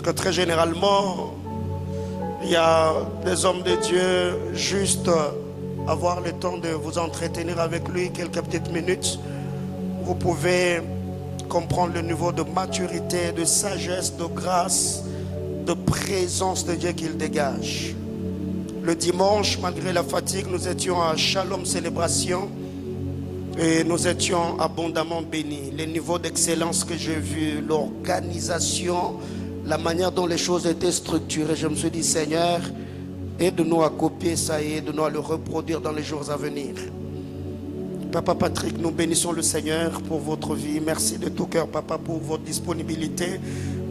que très généralement, il y a des hommes de Dieu, juste avoir le temps de vous entretenir avec lui quelques petites minutes. Vous pouvez comprendre le niveau de maturité, de sagesse, de grâce, de présence de Dieu qu'il dégage. Le dimanche, malgré la fatigue, nous étions à Shalom Célébration et nous étions abondamment bénis. Le niveau d'excellence que j'ai vu, l'organisation, la manière dont les choses étaient structurées, je me suis dit, Seigneur, aide-nous à copier ça et aide-nous à le reproduire dans les jours à venir. Papa Patrick, nous bénissons le Seigneur pour votre vie. Merci de tout cœur, Papa, pour votre disponibilité.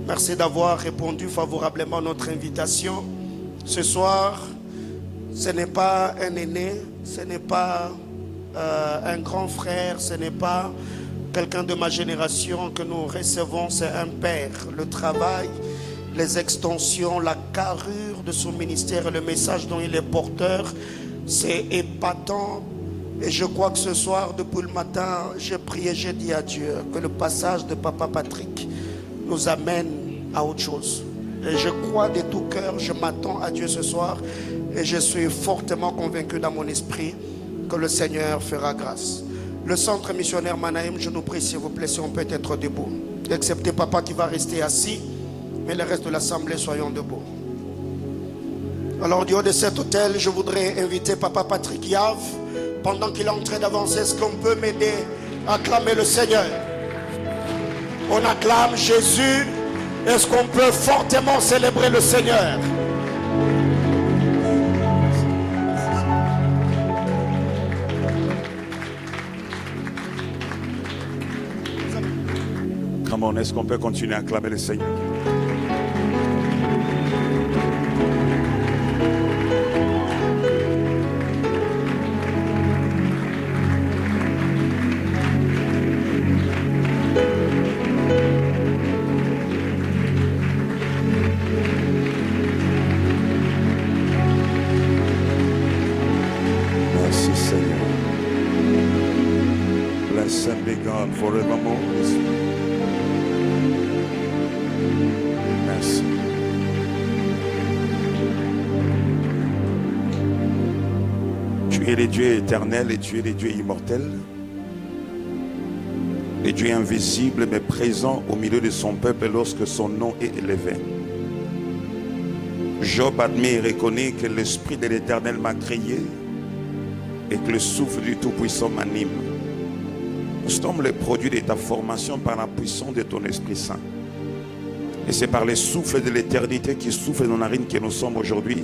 Merci d'avoir répondu favorablement à notre invitation. Ce soir, ce n'est pas un aîné, ce n'est pas un grand frère, ce n'est pas quelqu'un de ma génération que nous recevons, c'est un père. Le travail, les extensions, la carrure de son ministère et le message dont il est porteur, c'est épatant. Et je crois que ce soir, depuis le matin, j'ai prié, j'ai dit à Dieu que le passage de Papa Patrick nous amène à autre chose. Et je crois de tout cœur, je m'attends à Dieu ce soir et je suis fortement convaincu dans mon esprit que le Seigneur fera grâce. Le centre missionnaire Manaïm, je nous prie s'il vous plaît si on peut être debout. Excepté Papa qui va rester assis, mais le reste de l'assemblée, soyons debout. Alors du haut de cet hôtel, je voudrais inviter Papa Patrick Yave. Pendant qu'il est en train d'avancer, est-ce qu'on peut m'aider à acclamer le Seigneur? On acclame Jésus. Est-ce qu'on peut fortement célébrer le Seigneur? Come on, est-ce qu'on peut continuer à acclamer le Seigneur? Forevermore. Merci. Tu es le Dieu éternel et tu es le Dieu immortel. Le Dieu invisible mais présent au milieu de son peuple lorsque son nom est élevé. Job admet et reconnaît que l'Esprit de l'Éternel m'a créé et que le souffle du Tout-Puissant m'anime. Nous sommes les produits de ta formation par la puissance de ton Esprit Saint. Et c'est par les souffles de l'éternité qui soufflent dans nos narines que nous sommes aujourd'hui,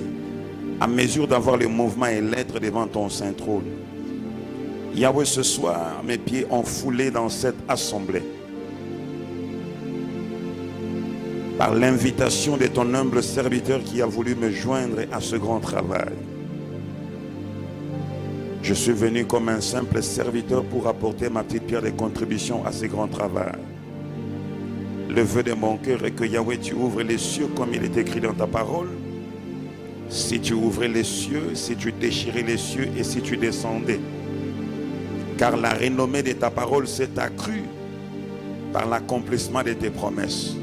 à mesure d'avoir le mouvement et l'être devant ton saint trône. Yahweh, ce soir, mes pieds ont foulé dans cette assemblée. Par l'invitation de ton humble serviteur qui a voulu me joindre à ce grand travail. Je suis venu comme un simple serviteur pour apporter ma petite pierre de contribution à ce grand travail. Le vœu de mon cœur est que Yahweh, tu ouvres les cieux comme il est écrit dans ta parole. Si tu ouvrais les cieux, si tu déchirais les cieux et si tu descendais. Car la renommée de ta parole s'est accrue par l'accomplissement de tes promesses.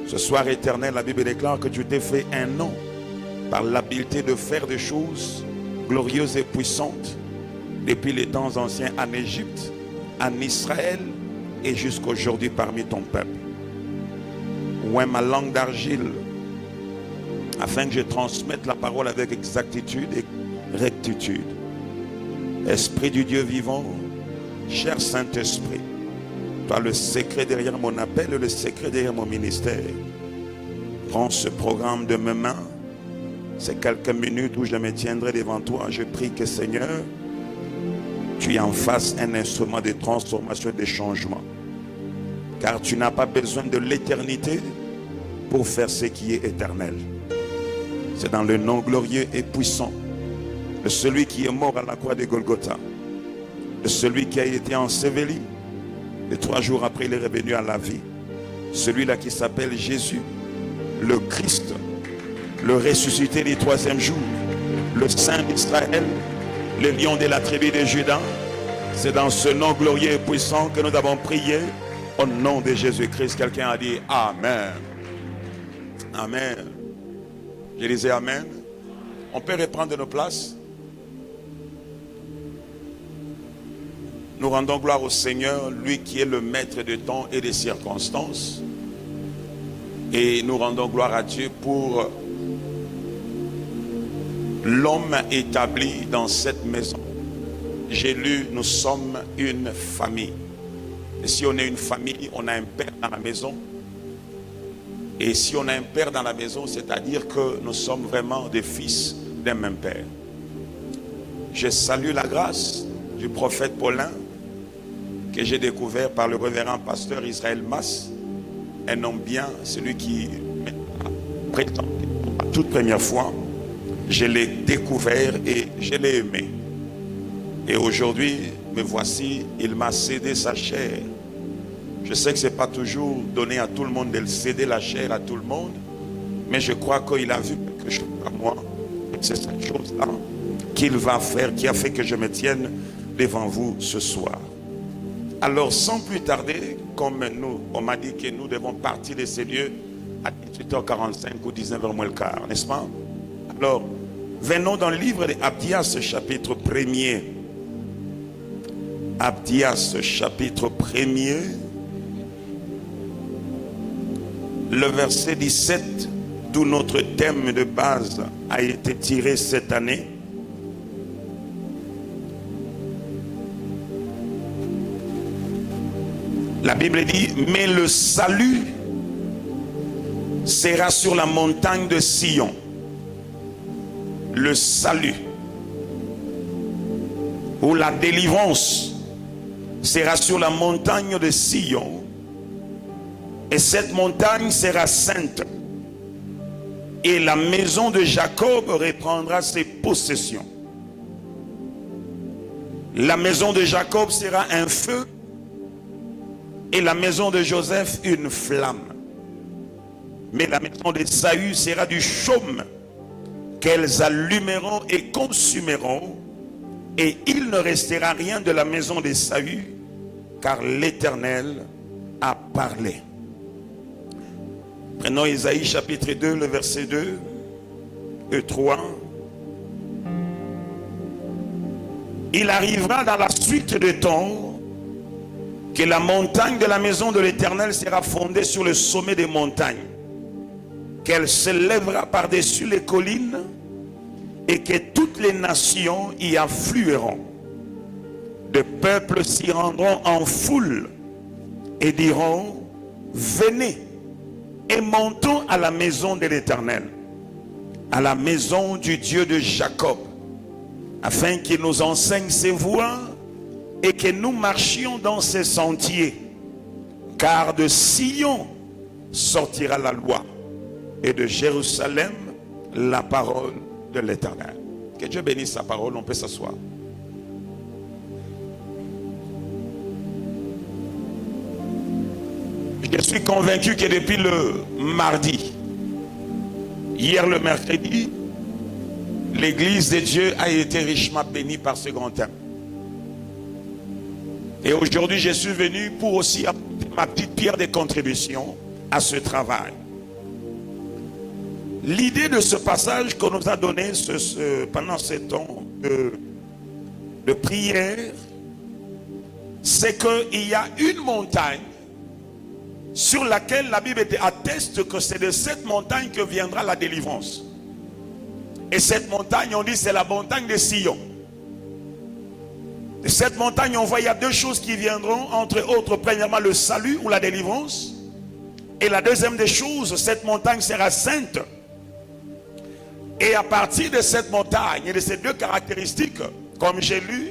Ce soir éternel, la Bible déclare que tu t'es fait un nom par l'habileté de faire des choses glorieuse et puissante depuis les temps anciens en Égypte, en Israël et jusqu'aujourd'hui parmi ton peuple. Ouvre ma langue d'argile afin que je transmette la parole avec exactitude et rectitude. Esprit du Dieu vivant, cher Saint-Esprit, toi le secret derrière mon appel et le secret derrière mon ministère. Prends ce programme de mes mains. Ces quelques minutes où je me tiendrai devant toi, je prie que Seigneur, tu en fasses un instrument de transformation et de changement. Car tu n'as pas besoin de l'éternité pour faire ce qui est éternel. C'est dans le nom glorieux et puissant de celui qui est mort à la croix de Golgotha, de celui qui a été enseveli, et 3 jours après il est revenu à la vie. Celui-là qui s'appelle Jésus, le Christ, le ressuscité du 3e jour, le Saint d'Israël, le lion de la tribu de Juda. C'est dans ce nom glorieux et puissant que nous avons prié au nom de Jésus-Christ. Quelqu'un a dit Amen. Amen. Je disais Amen. On peut reprendre nos places. Nous rendons gloire au Seigneur, lui qui est le maître de temps et des circonstances. Et nous rendons gloire à Dieu pour l'homme établi dans cette maison. J'ai lu, nous sommes une famille. Et si on est une famille, on a un père dans la maison. Et si on a un père dans la maison, c'est-à-dire que nous sommes vraiment des fils d'un même père. Je salue la grâce du prophète Paulin que j'ai découvert par le révérend pasteur Israël Mas, un homme bien, celui qui m'a présenté pour la toute première fois. Je l'ai découvert et je l'ai aimé. Et aujourd'hui, me voici, il m'a cédé sa chair. Je sais que ce n'est pas toujours donné à tout le monde de céder la chair à tout le monde, mais je crois qu'il a vu quelque chose à moi. C'est cette chose-là qu'il va faire, qui a fait que je me tienne devant vous ce soir. Alors, sans plus tarder, comme on m'a dit que nous devons partir de ces lieux à 18h45 ou 19h moins le quart, n'est-ce pas? Alors, venons dans le livre d'Abdias, chapitre 1er. Abdias, chapitre 1er. Le verset 17, d'où notre thème de base a été tiré cette année. La Bible dit, mais le salut sera sur la montagne de Sion. Le salut ou la délivrance sera sur la montagne de Sion. Et cette montagne sera sainte. Et la maison de Jacob reprendra ses possessions. La maison de Jacob sera un feu. Et la maison de Joseph une flamme. Mais la maison d'Ésaü sera du chaume qu'elles allumeront et consumeront. Et il ne restera rien de la maison d'Ésaü, car l'Éternel a parlé. Prenons Isaïe chapitre 2, le verset 2 et 3. Il arrivera dans la suite des temps que la montagne de la maison de l'Éternel sera fondée sur le sommet des montagnes, qu'elle s'élèvera par-dessus les collines et que toutes les nations y afflueront. Des peuples s'y rendront en foule et diront, venez et montons à la maison de l'Éternel, à la maison du Dieu de Jacob, afin qu'il nous enseigne ses voies et que nous marchions dans ses sentiers. Car de Sion sortira la loi et de Jérusalem la parole de l'Éternel. Que Dieu bénisse sa parole, on peut s'asseoir. Je suis convaincu que depuis le mardi, hier le mercredi, l'église de Dieu a été richement bénie par ce grand thème. Et aujourd'hui, je suis venu pour aussi apporter ma petite pierre de contribution à ce travail. L'idée de ce passage qu'on nous a donné pendant ce temps de prière, c'est qu'il y a une montagne sur laquelle la Bible atteste que c'est de cette montagne que viendra la délivrance. Et cette montagne, on dit, c'est la montagne de Sion. De cette montagne, on voit, il y a deux choses qui viendront, entre autres, premièrement, le salut ou la délivrance. Et la deuxième des choses, cette montagne sera sainte. Et à partir de cette montagne et de ces deux caractéristiques, comme j'ai lu,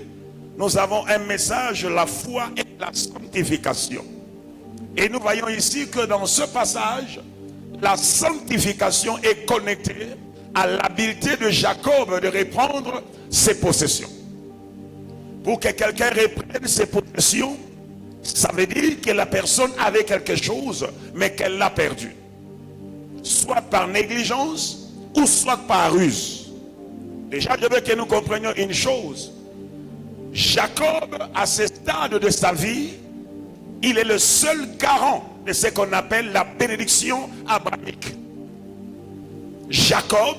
nous avons un message, la foi et la sanctification. Et nous voyons ici que dans ce passage, la sanctification est connectée à l'habileté de Jacob de reprendre ses possessions. Pour que quelqu'un reprenne ses possessions, ça veut dire que la personne avait quelque chose, mais qu'elle l'a perdu. Soit par négligence, ou soit par ruse. Déjà, je veux que nous comprenions une chose. Jacob, à ce stade de sa vie, il est le seul garant de ce qu'on appelle la bénédiction abrahamique. Jacob,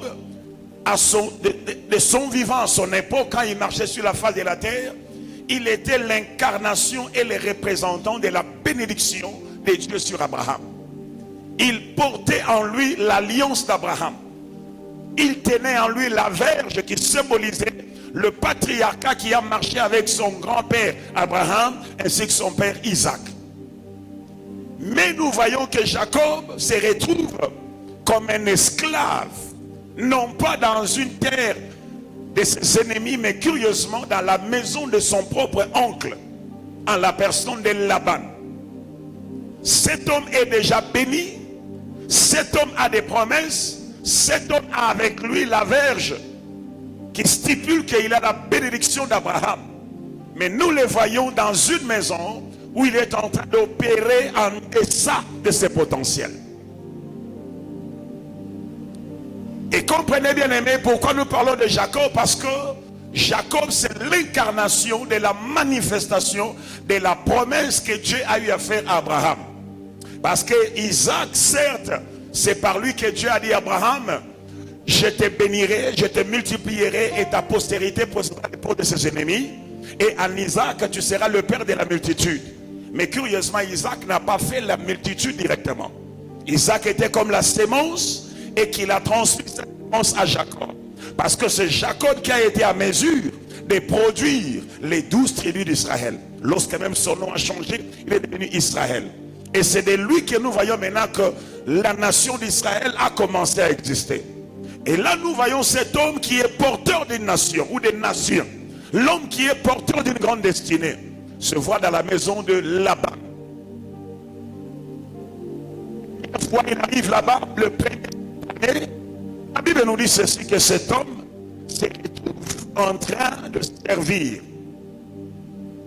de son vivant, à son époque, quand il marchait sur la face de la terre, il était l'incarnation et le représentant de la bénédiction de Dieu sur Abraham. Il portait en lui l'alliance d'Abraham. Il tenait en lui la verge qui symbolisait le patriarcat qui a marché avec son grand-père Abraham ainsi que son père Isaac. Mais nous voyons que Jacob se retrouve comme un esclave, non pas dans une terre de ses ennemis, mais curieusement dans la maison de son propre oncle, en la personne de Laban. Cet homme est déjà béni, cet homme a des promesses, cet homme a avec lui la verge qui stipule qu'il a la bénédiction d'Abraham. Mais nous le voyons dans une maison où il est en train d'opérer en deçà de ses potentiels. Et comprenez bien aimé pourquoi nous parlons de Jacob, parce que Jacob c'est l'incarnation de la manifestation de la promesse que Dieu a eu à faire à Abraham. Parce que Isaac, certes, c'est par lui que Dieu a dit à Abraham, je te bénirai, je te multiplierai et ta postérité posera l'épaule de ses ennemis. Et en Isaac, tu seras le père de la multitude. Mais curieusement, Isaac n'a pas fait la multitude directement. Isaac était comme la sémence et qu'il a transmis cette sémence à Jacob. Parce que c'est Jacob qui a été à mesure de produire les 12 tribus d'Israël. Lorsque même son nom a changé, il est devenu Israël. Et c'est de lui que nous voyons maintenant que la nation d'Israël a commencé à exister. Et là nous voyons cet homme qui est porteur d'une nation ou des nations. L'homme qui est porteur d'une grande destinée se voit dans la maison de Laban. Une fois il arrive là-bas, le premier année, la Bible nous dit ceci, que cet homme se retrouve en train de servir.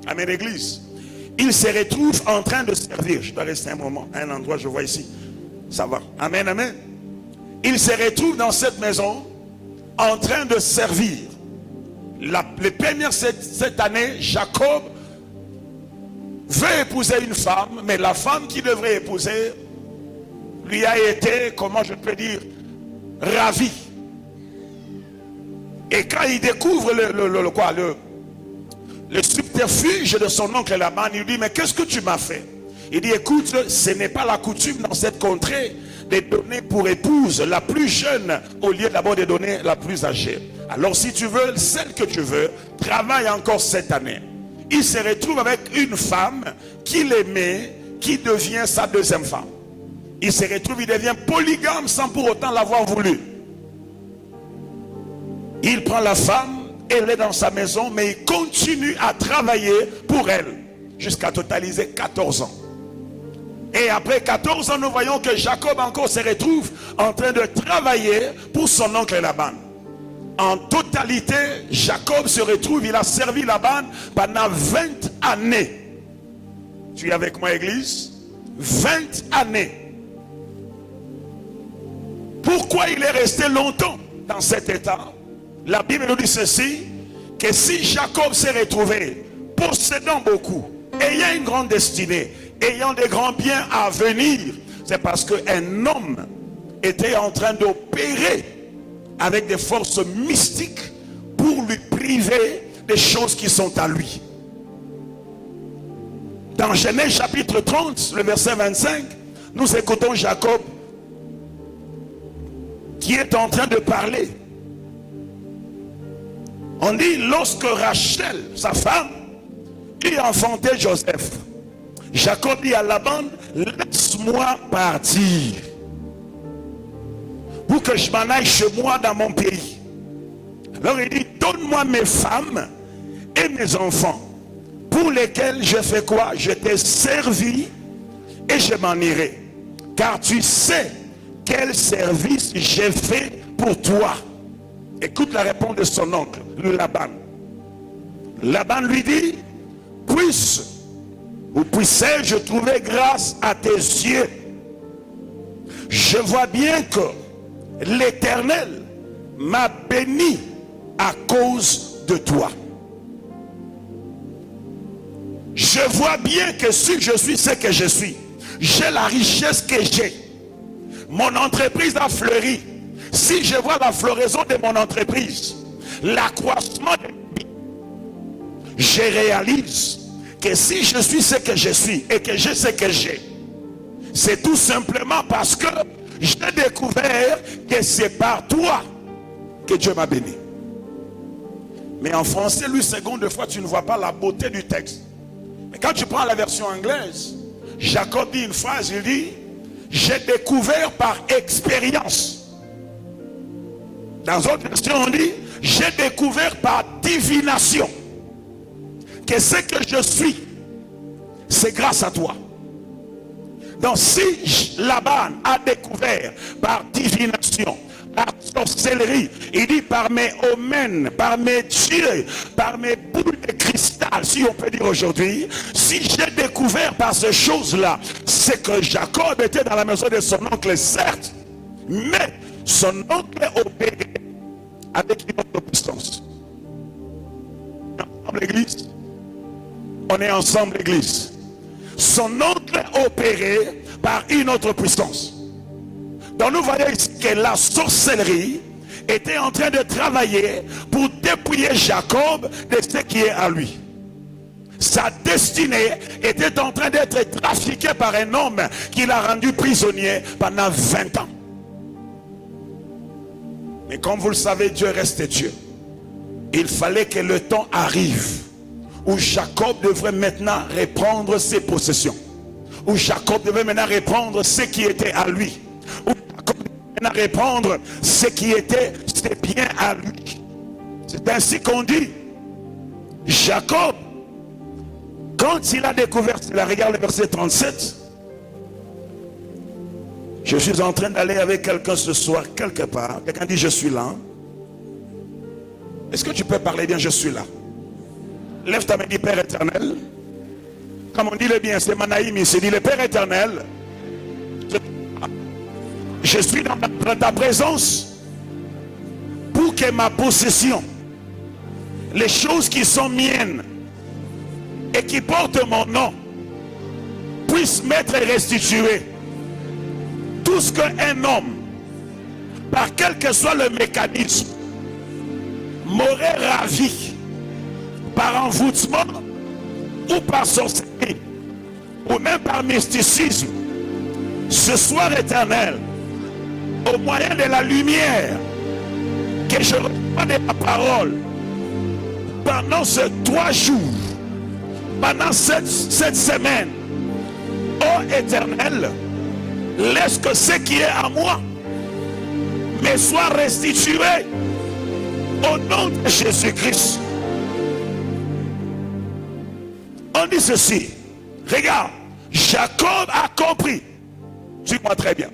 Amen, l'église. Il se retrouve en train de servir. Je dois rester un moment, à un endroit, je vois ici. Ça va. Amen, amen. Il se retrouve dans cette maison en train de servir. Les premières cette année, Jacob veut épouser une femme, mais la femme qu'il devrait épouser lui a été, comment je peux dire, ravie. Et quand il découvre le subterfuge de son oncle Laban, il lui dit, mais qu'est-ce que tu m'as fait? Il dit, écoute, ce n'est pas la coutume dans cette contrée de donner pour épouse la plus jeune au lieu d'abord de donner la plus âgée. Alors si tu veux, celle que tu veux, travaille encore cette année. Il se retrouve avec une femme qu'il aimait, qui devient sa deuxième femme. Il se retrouve, il devient polygame sans pour autant l'avoir voulu. Il prend la femme, elle est dans sa maison, mais il continue à travailler pour elle jusqu'à totaliser 14 ans. Et après 14 ans, nous voyons que Jacob encore se retrouve en train de travailler pour son oncle Laban. En totalité, Jacob se retrouve, il a servi Laban pendant 20 années. Tu es avec moi, église? 20 années. Pourquoi il est resté longtemps dans cet état? La Bible nous dit ceci, que si Jacob s'est retrouvé possédant beaucoup, ayant une grande destinée, ayant des grands biens à venir, c'est parce qu'un homme était en train d'opérer avec des forces mystiques pour lui priver des choses qui sont à lui. Dans Genèse chapitre 30, le verset 25, nous écoutons Jacob qui est en train de parler. On dit, lorsque Rachel, sa femme, eut enfanté Joseph, Jacob dit à Laban, laisse-moi partir pour que je m'en aille chez moi dans mon pays. Alors il dit, donne-moi mes femmes et mes enfants pour lesquels je fais quoi? Je t'ai servi et je m'en irai. Car tu sais quel service j'ai fait pour toi. Écoute la réponse de son oncle, le Laban. Laban lui dit, puissais-je trouver grâce à tes yeux? Je vois bien que l'Éternel m'a béni à cause de toi. Je vois bien que si je suis ce que je suis, j'ai la richesse que j'ai. Mon entreprise a fleuri. Si je vois la floraison de mon entreprise, l'accroissement de ma vie, je réalise que si je suis ce que je suis et que j'ai ce que j'ai, c'est tout simplement parce que j'ai découvert que c'est par toi que Dieu m'a béni. Mais en français, lui, seconde fois, tu ne vois pas la beauté du texte. Mais quand tu prends la version anglaise, Jacob dit une phrase, il dit, j'ai découvert par expérience. Dans d'autres versions, on dit, j'ai découvert par divination que ce que je suis, c'est grâce à toi. Donc si Laban a découvert par divination, par sorcellerie, il dit par mes omens, par mes dieux, par mes boules de cristal, si on peut dire aujourd'hui, si j'ai découvert par ces choses-là, c'est que Jacob était dans la maison de son oncle, certes, mais son oncle opérait avec une autre puissance. Ensemble l'église, on est ensemble l'église. Son oncle opérait par une autre puissance. Donc nous voyons ici que la sorcellerie était en train de travailler pour dépouiller Jacob de ce qui est à lui. Sa destinée était en train d'être trafiquée par un homme qui l'a rendu prisonnier pendant 20 ans. Mais comme vous le savez, Dieu reste Dieu. Il fallait que le temps arrive où Jacob devrait maintenant reprendre ses possessions, où Jacob devait maintenant reprendre ce qui était à lui, où Jacob devait maintenant reprendre ce qui était ses biens à lui. C'est ainsi qu'on dit, Jacob, quand il a découvert cela, regarde le verset 37, je suis en train d'aller avec quelqu'un ce soir, quelque part, quelqu'un dit je suis là. Est-ce que tu peux parler bien, je suis là? Lève ta main, dit Père éternel. Comme on dit le bien, c'est Manaïm ici, dit le Père éternel. Je suis dans ta présence pour que ma possession, les choses qui sont miennes et qui portent mon nom, puissent m'être restituées. Tout ce qu'un homme, par quel que soit le mécanisme, m'aurait ravi, par envoûtement ou par sorcellerie ou même par mysticisme, ce soir éternel, au moyen de la lumière que je reçois de la parole pendant ces 3 jours, pendant cette semaine, ô éternel, laisse que ce qui est à moi me soit restitué au nom de Jésus-Christ. On dit ceci, regarde, Jacob a compris, suis-moi très bien,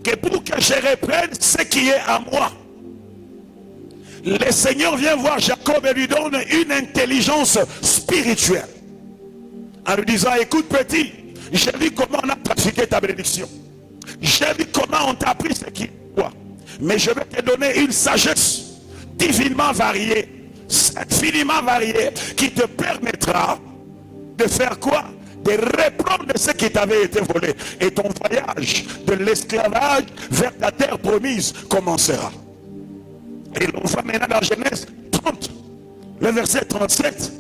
que pour que je reprenne ce qui est à moi, le Seigneur vient voir Jacob et lui donne une intelligence spirituelle, en lui disant, écoute petit, j'ai vu comment on a trafiqué ta bénédiction, j'ai vu comment on t'a pris ce qui est à toi, mais je vais te donner une sagesse divinement variée, infiniment variée, qui te permettra de faire quoi? De reprendre ce qui t'avait été volé. Et ton voyage de l'esclavage vers la terre promise commencera. Et l'on voit maintenant dans Genèse 30, le verset 37,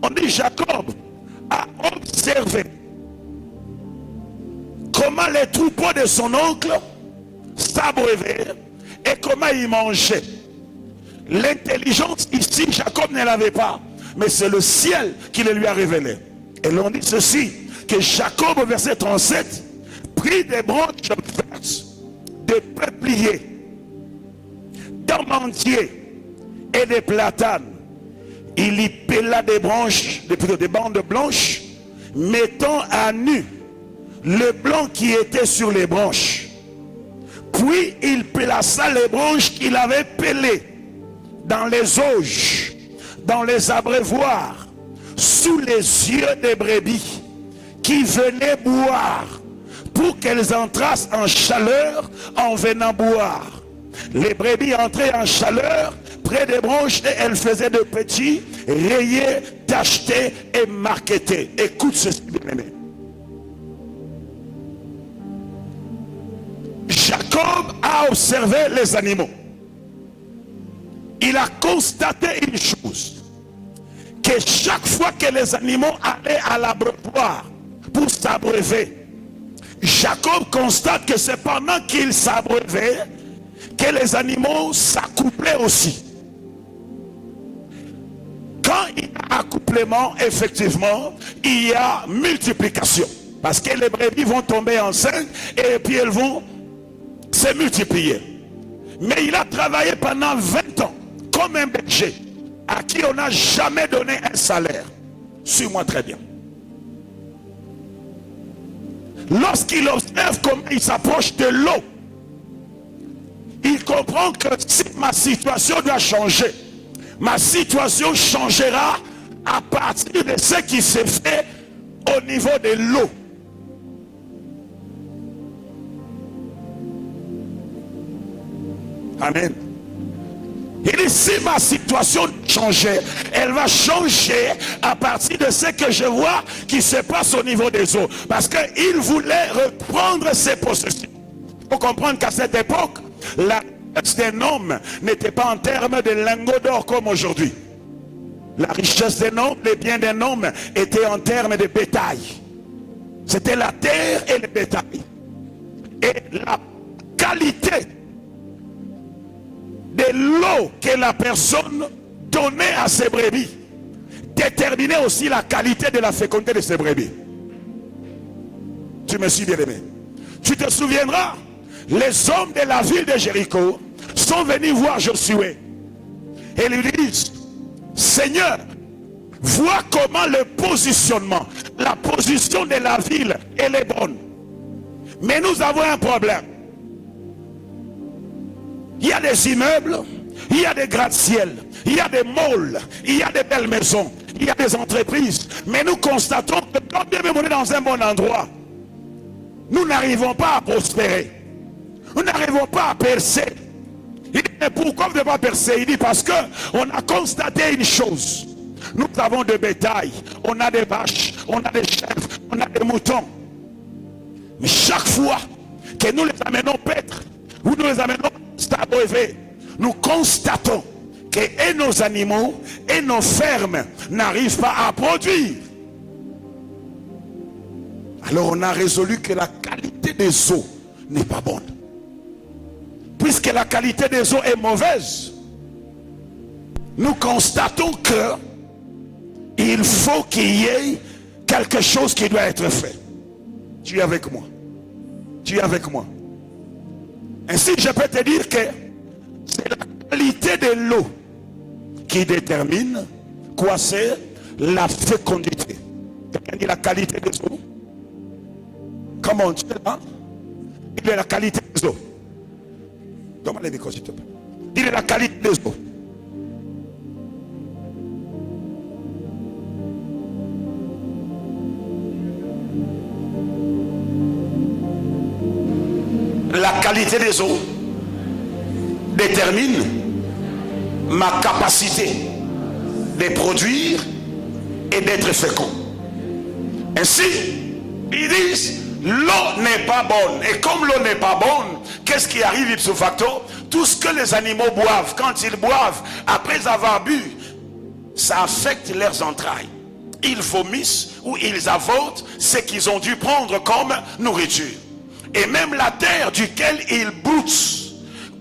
on dit Jacob a observé comment les troupeaux de son oncle s'abreuvaient et comment ils mangeaient. L'intelligence ici, Jacob ne l'avait pas, mais c'est le ciel qui le lui a révélé. Et l'on dit ceci, que Jacob, au verset 37, prit des branches vertes, des peupliers, d'amandiers et des platanes. Il y pela des branches, des bandes blanches, mettant à nu le blanc qui était sur les branches. Puis il plaça les branches qu'il avait pelées dans les auges, dans les abreuvoirs, sous les yeux des brebis qui venaient boire, pour qu'elles entrassent en chaleur en venant boire. Les brebis entraient en chaleur près des branches et elles faisaient de petits rayés, tachetés et marquetés. Écoute ceci, bien-aimé. Jacob a a observé les animaux. Il a constaté une chose, que chaque fois que les animaux allaient à l'abreuvoir pour s'abreuver, Jacob constate que c'est pendant qu'il s'abreuvait que les animaux s'accouplaient aussi. Quand il y a accouplement, effectivement, il y a multiplication. Parce que les brebis vont tomber enceintes et puis elles vont se multiplier. Mais il a travaillé pendant 20 ans comme un berger à qui on n'a jamais donné un salaire. Suis-moi très bien. Lorsqu'il observe comment il s'approche de l'eau, il comprend que si ma situation doit changer, ma situation changera à partir de ce qui s'est fait au niveau de l'eau. Amen. Il dit, si ma situation changeait, elle va changer à partir de ce que je vois qui se passe au niveau des eaux. Parce qu'il voulait reprendre ses possessions. Il faut comprendre qu'à cette époque, la richesse d'un homme n'était pas en termes de lingots d'or comme aujourd'hui. La richesse d'un homme, les biens d'un homme étaient en termes de bétail. C'était la terre et le bétail. Et la qualité de l'eau que la personne donnait à ses brebis déterminait aussi la qualité de la fécondité de ses brebis. Tu me suis bien aimé. Tu te souviendras, les hommes de la ville de Jéricho sont venus voir Josué et lui disent, Seigneur, vois comment le positionnement, la position de la ville, elle est bonne. Mais nous avons un problème. Il y a des immeubles, il y a des gratte-ciel, il y a des malls, il y a des belles maisons, il y a des entreprises. Mais nous constatons que quand bien même on est dans un bon endroit, nous n'arrivons pas à prospérer. Nous n'arrivons pas à percer. Il dit, mais pourquoi vous ne pas percer? Il dit, parce qu'on a constaté une chose. Nous avons de bétail, on a des vaches, on a des chèvres, on a des moutons. Mais chaque fois que nous les amenons paître, ou nous les amenons s'abreuver, nous constatons que et nos animaux et nos fermes n'arrivent pas à produire. Alors on a résolu que la qualité des eaux n'est pas bonne. Puisque la qualité des eaux est mauvaise, nous constatons que il faut qu'il y ait quelque chose qui doit être fait. Tu es avec moi? Tu es avec moi? Ainsi, je peux te dire que c'est la qualité de l'eau qui détermine quoi? C'est la fécondité. Quelqu'un dit la qualité des eaux? Comment tu es là? Il est la qualité des eaux. Donne-moi les micros, s'il te plaît. Il est la qualité des eaux. La qualité des eaux détermine ma capacité de produire et d'être fécond. Ainsi, ils disent, l'eau n'est pas bonne. Et comme l'eau n'est pas bonne, qu'est-ce qui arrive ipso facto? Tout ce que les animaux boivent, quand ils boivent, après avoir bu, ça affecte leurs entrailles. Ils vomissent ou ils avortent ce qu'ils ont dû prendre comme nourriture. Et même la terre duquel ils broutent,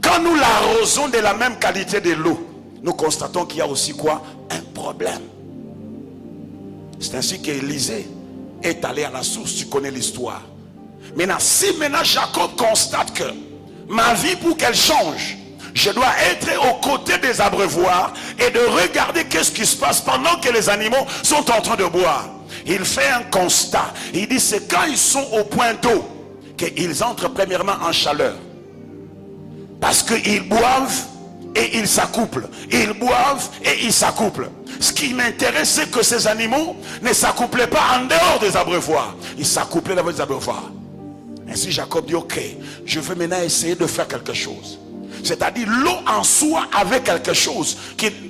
quand nous l'arrosons de la même qualité de l'eau, nous constatons qu'il y a aussi quoi? Un problème. C'est ainsi qu'Élisée est allé à la source. Tu connais l'histoire. Maintenant, si maintenant Jacob constate que ma vie, pour qu'elle change, je dois être aux côtés des abreuvoirs et de regarder qu'est-ce qui se passe pendant que les animaux sont en train de boire. Il fait un constat. Il dit, c'est quand ils sont au point d'eau qu'ils entrent premièrement en chaleur. Parce qu'ils boivent et ils s'accouplent. Ils boivent et ils s'accouplent. Ce qui m'intéresse, c'est que ces animaux ne s'accouplaient pas en dehors des abreuvoirs. Ils s'accouplaient dans les abreuvoirs. Ainsi Jacob dit, ok, je veux maintenant essayer de faire quelque chose. C'est-à-dire l'eau en soi avait quelque chose.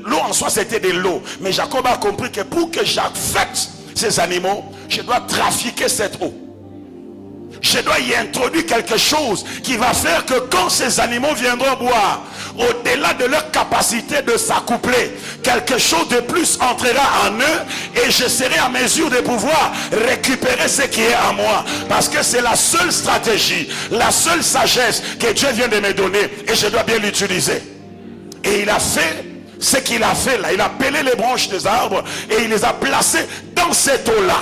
L'eau en soi c'était de l'eau. Mais Jacob a compris que pour que j'affecte ces animaux, je dois trafiquer cette eau. je dois y introduire quelque chose qui va faire que quand ces animaux viendront boire, au-delà de leur capacité de s'accoupler, quelque chose de plus entrera en eux et je serai en mesure de pouvoir récupérer ce qui est à moi. Parce que c'est la seule stratégie, la seule sagesse que Dieu vient de me donner et je dois bien l'utiliser. Et il a fait ce qu'il a fait là. Il a pelé les branches des arbres et il les a placées dans cette eau-là.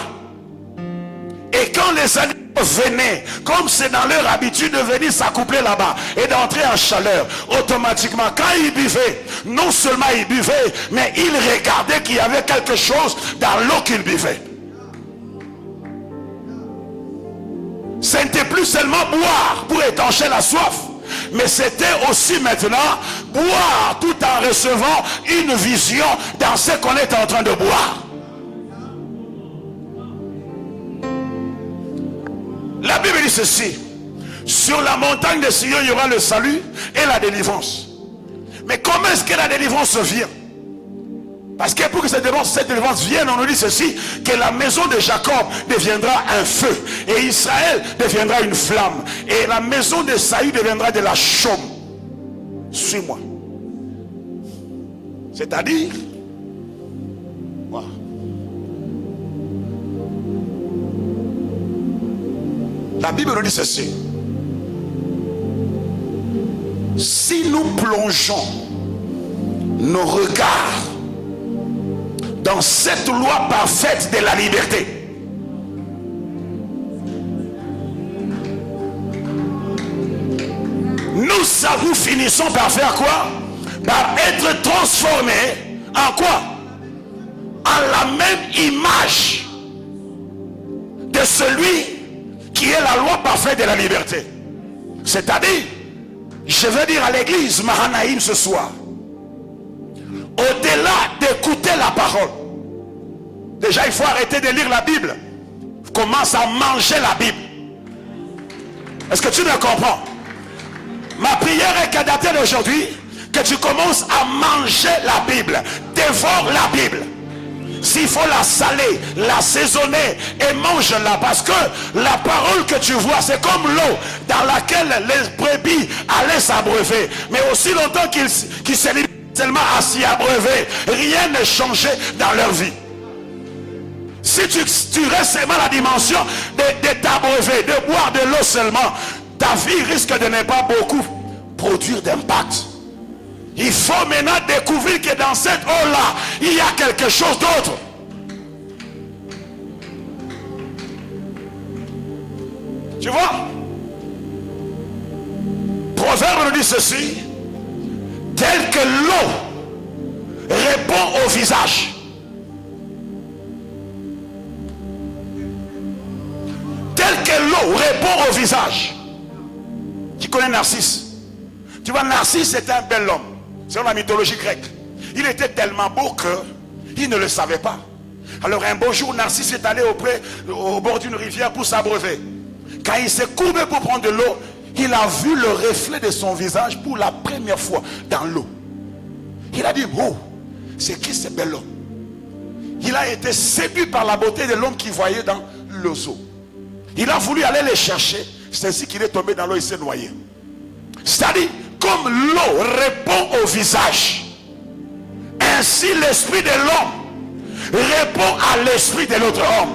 Et quand les animaux venaient, comme c'est dans leur habitude de venir s'accoupler là-bas et d'entrer en chaleur, automatiquement, quand ils buvaient, non seulement ils buvaient, mais ils regardaient qu'il y avait quelque chose dans l'eau qu'ils buvaient. Ce n'était plus seulement boire pour étancher la soif, mais c'était aussi maintenant boire tout en recevant une vision dans ce qu'on est en train de boire. La Bible dit ceci: sur la montagne de Sion, il y aura le salut et la délivrance. Mais comment est-ce que la délivrance vient? Parce que pour que cette délivrance vienne, on nous dit ceci: que la maison de Jacob deviendra un feu et Israël deviendra une flamme et la maison de Saül deviendra de la chaume. Suis-moi. C'est-à-dire, wow. La Bible nous dit ceci: si nous plongeons nos regards dans cette loi parfaite de la liberté, nous finissons par faire quoi? Par être transformés en quoi? En la même image de celui qui est la loi parfaite de la liberté. C'est-à-dire, je veux dire à l'église Mahanaïm ce soir, au-delà d'écouter la parole, déjà il faut arrêter de lire la Bible. Commence à manger la Bible. Est-ce que tu me comprends? Ma prière est qu'à dater d'aujourd'hui, que tu commences à manger la Bible. Dévore la Bible. S'il faut la saler, l'assaisonner et mange-la, parce que la parole que tu vois, c'est comme l'eau dans laquelle les brebis allaient s'abreuver. Mais aussi longtemps qu'ils se limitent seulement à s'y abreuver, rien ne changeait dans leur vie. Si tu restes seulement à la dimension de t'abreuver, de boire de l'eau seulement, ta vie risque de ne pas beaucoup produire d'impact. Il faut maintenant découvrir que dans cette eau-là, il y a quelque chose d'autre. Tu vois? Proverbe nous dit ceci: tel que l'eau répond au visage, tel que l'eau répond au visage. Tu connais Narcisse? Tu vois, Narcisse était un bel homme. Selon la mythologie grecque, il était tellement beau qu'il ne le savait pas. Alors un beau jour, Narcisse est allé au bord d'une rivière pour s'abreuver. Quand il s'est courbé pour prendre de l'eau, il a vu le reflet de son visage pour la première fois dans l'eau. Il a dit: oh, c'est qui ce bel homme? Il a été séduit par la beauté de l'homme qu'il voyait dans l'eau. Il a voulu aller les chercher. C'est ainsi qu'il est tombé dans l'eau et s'est noyé. C'est-à-dire, comme l'eau répond au visage, ainsi l'esprit de l'homme répond à l'esprit de l'autre homme.